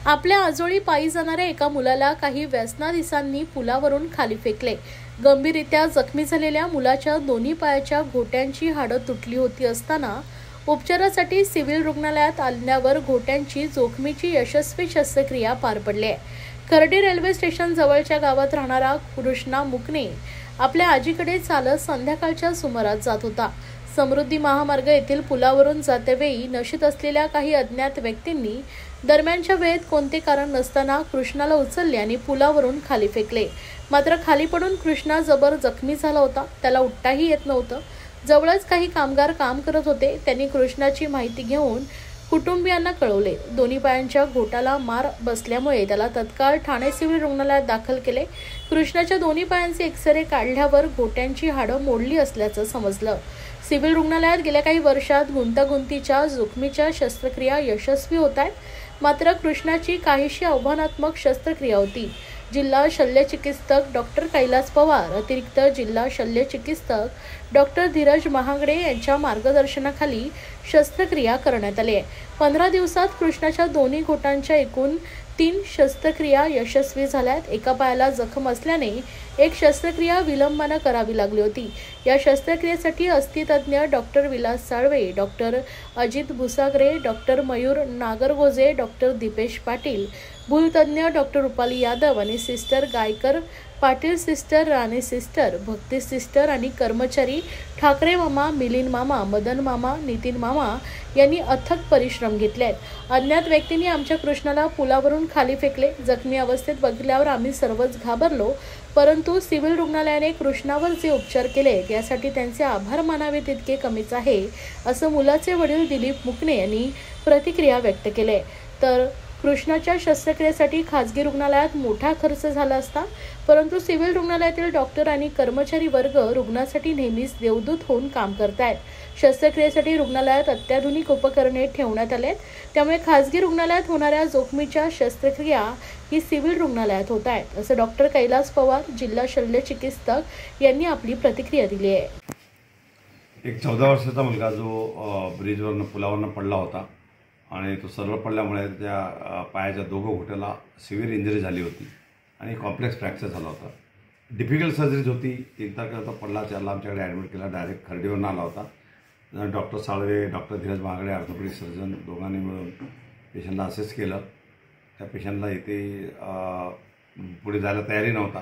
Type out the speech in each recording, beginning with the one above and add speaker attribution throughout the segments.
Speaker 1: आपल्या आजोळी पायी जाणाऱ्या एका मुलाला काही व्यसनाधीशांनी पुलावरून खाली फेकले। गंभीररित्या जखमी झालेल्या मुलाच्या दोन्ही पायाच्या घोट्यांची हाडं तुटली होती असताना उपचारासाठी सिव्हिल रुग्णालयात आणल्यावर घोट्यांची जोखमीची यशस्वी शस्त्रक्रिया पार पडली आहे। खर्डी रेल्वे स्टेशन जवळच्या गावात राहणारा कृष्णा मुकणे आपल्या आजीकडे चालत संध्याकाळच्या सुमारास जात होता। समृद्धी महामार्ग येथील पुलावरून जातेवेळी नशेत असलेल्या काही अज्ञात व्यक्तींनी दरम्यानच्या वेळेत कोणते कारण नसताना कृष्णाला उचलले आणि पुलावरून खाली फेकले। मात्र खाली पडून कृष्णा जबर जखमी झाला होता। त्याला उठताही येत नव्हतं। जवळच काही कामगार काम करत होते। त्यांनी कृष्णाची माहिती घेऊन कुटुंबियांना कळवले। दोन्ही पायांच्या घोटाला मार बसल्यामुळे त्याला तत्काळ ठाणे सिव्हिल रुग्णालयात दाखल केले। कृष्णाच्या दोन्ही पायांचे एक्सरे काढल्यावर घोट्यांची हाडं मोडली असल्याचं समजलं। सिव्हिल रुग्णालयात गेल्या काही वर्षात गुंतागुंतीच्या जोखमीच्या शस्त्रक्रिया यशस्वी होत आहेत। मात्र कृष्णाची काहीशी आव्हानात्मक शस्त्रक्रिया होती। जिल्हा शल्यचिकित्सक डॉक्टर कैलास पवार, अतिरिक्त जिल्हा शल्यचिकित्सक डॉक्टर धीरज महागडे यांच्या मार्गदर्शनाखाली शस्त्रक्रिया करण्यात आली आहे। 15 दिवसात कृष्णाच्या दोन्ही घोटांच्या एकूण 3 शस्त्रक्रिया यशस्वी झाल्यात। एका पायाला जखम असल्याने एक शस्त्रक्रिया विलंबाने करावी लागली होती। या शस्त्रक्रियेसाठी अस्थितज्ञ doctor Vilas Salve, doctor Ajit Bhusagare, doctor Mayur Nagargoje, doctor Deepesh Patil, भूलतज्ञ डॉक्टर रुपाली यादव आणि sister Gaikar Patil, sister Rane, sister Bhakti, sister आणि कर्मचारी ठाकरे मामा, मिलिंद मामा, मदन मामा, नितीन मामा यांनी अथक परिश्रम घेतले आहेत। अज्ञात व्यक्तींनी आमच्या कृष्णाला पुलावरून खाली फेकले। जखमी अवस्थेत बघितल्यावर आम्ही सर्वच घाबरलो, परंतु सिव्हिल रुग्णालयाने कृष्णावर जे उपचार केले त्यासाठी त्यांचे आभार मानावे तितके कमीच आहे, असं मुलाचे वडील दिलीप मुकणे यांनी प्रतिक्रिया व्यक्त केली। तर कृष्णाच्या शस्त्रक्रियेसाठी खासगी रुग्णालयात मोठा खर्च झाला असता, परंतु सिव्हिल रुग्णालयातील डॉक्टर आणि कर्मचारी वर्ग रुग्णासाठी नेहमीच देवदूत होऊन काम करतायत। शस्त्रक्रियेसाठी रुग्णालयात अत्याधुनिक उपकरणे ठेवण्यात आले आहेत, त्यामुळे खासगी रुग्णालयात होणाऱ्या जोखमीच्या शस्त्रक्रिया ही सिव्हिल रुग्णालयात होत आहेत, असं डॉक्टर कैलास पवार, जिल्हा शल्यचिकित्सक यांनी आपली प्रतिक्रिया दिली आहे।
Speaker 2: एक 14 वर्षाचा मुलगा जो ब्रिजवरनं पुलावरनं पडला होता आणि तो सरळ पडल्यामुळे त्या पायाच्या दोघं घोट्याला सिव्हिअर इंजरी झाली होती आणि कॉम्प्लेक्स फ्रॅक्चर झाला होता। डिफिकल्ट सर्जरीज होती। 3 तारखेला पडला, त्याला आमच्याकडे ॲडमिट केला, डायरेक्ट खर्डीवरून आला होता। डॉक्टर साळवे, डॉक्टर धीरज महागडे, ऑर्थोपेडिक सर्जन दोघांनी मिळून पेशंटला असेस केलं। त्या पेशंटला इथे पुढे जायला तयारी नव्हता,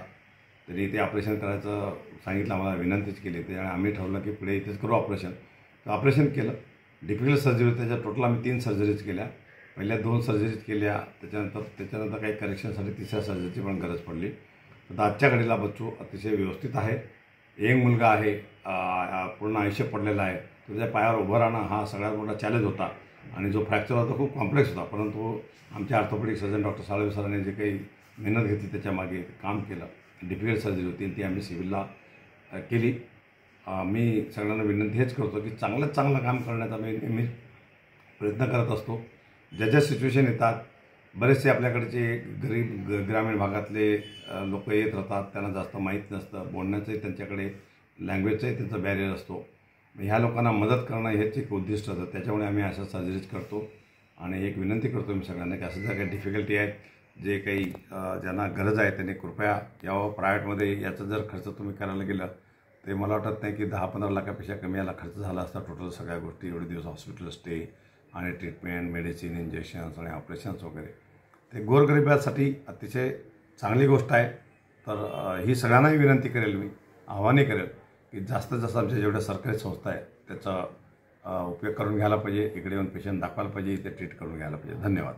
Speaker 2: तरी इथे ऑपरेशन करायचं सांगितलं, आम्हाला विनंतीच केली होती आणि आम्ही ठरवलं की पुढे इथेच करू ऑपरेशन। तर ऑपरेशन केलं। डिफिकल्ट सर्जरी होती, त्याच्या टोटल आम्ही 3 सर्जरीज केल्या। पहिल्या 2 सर्जरीज केल्या, त्याच्यानंतर काही करेक्शनसाठी 3ऱ्या सर्जरीची पण गरज पडली। तर आजच्या घडीला बच्चू अतिशय व्यवस्थित आहे। यंग मुलगा आहे, पूर्ण आयुष्य पडलेला आहे। त्याच्या पायावर उभं राहणं हा सगळ्यात मोठा चॅलेंज होता आणि जो फ्रॅक्चर होता खूप कॉम्प्लेक्स होता, परंतु आमच्या ऑर्थोपेडिक सर्जन डॉक्टर साळवे सरांनी जे काही मेहनत घेतली त्याच्यामागे काम केलं। डिफिकल्ट सर्जरी होती ती आम्ही सिव्हिलला केली। मी सगळ्यांना विनंती हेच करतो की चांगल्यात चांगलं काम करण्याचा मी नेहमी प्रयत्न करत असतो। ज्या सिच्युएशन येतात, बरेचसे आपल्याकडचे गरीब ग्रामीण भागातले लोक येत राहतात, त्यांना जास्त माहीत नसतं, बोलण्याचंही त्यांच्याकडे लँग्वेजचाही त्यांचा बॅरियर असतो। ह्या लोकांना मदत करणं हेच एक उद्दिष्ट असतं, त्याच्यामुळे आम्ही अशा सर्जरीज करतो। आणि एक विनंती करतो मी सगळ्यांना की असं ज्या काही डिफिकल्टी आहेत, जे काही ज्यांना गरज आहे त्यांनी कृपया यावं। प्रायव्हेटमध्ये याचा जर खर्च तुम्ही करायला गेलं ते मला वाटत नाही की 10-15 लाखापेक्षा कमी याला खर्च झाला असता टोटल सगळ्या गोष्टी, एवढे दिवस हॉस्पिटल स्टे आणि ट्रीटमेंट, मेडिसिन, इंजेक्शन्स आणि ऑपरेशन्स वगैरे। ते गोरगरिबासाठी अतिशय चांगली गोष्ट आहे। तर ही सगळ्यांनाही विनंती करेल, मी आव्हानही करेल की जास्तीत जास्त आमच्या जेवढ्या सरकारी संस्था आहेत त्याचा उपयोग करून घ्यायला पाहिजे, इकडे येऊन पेशंट दाखवायला पाहिजे, इथे ट्रीट करून घ्यायला पाहिजे। धन्यवाद।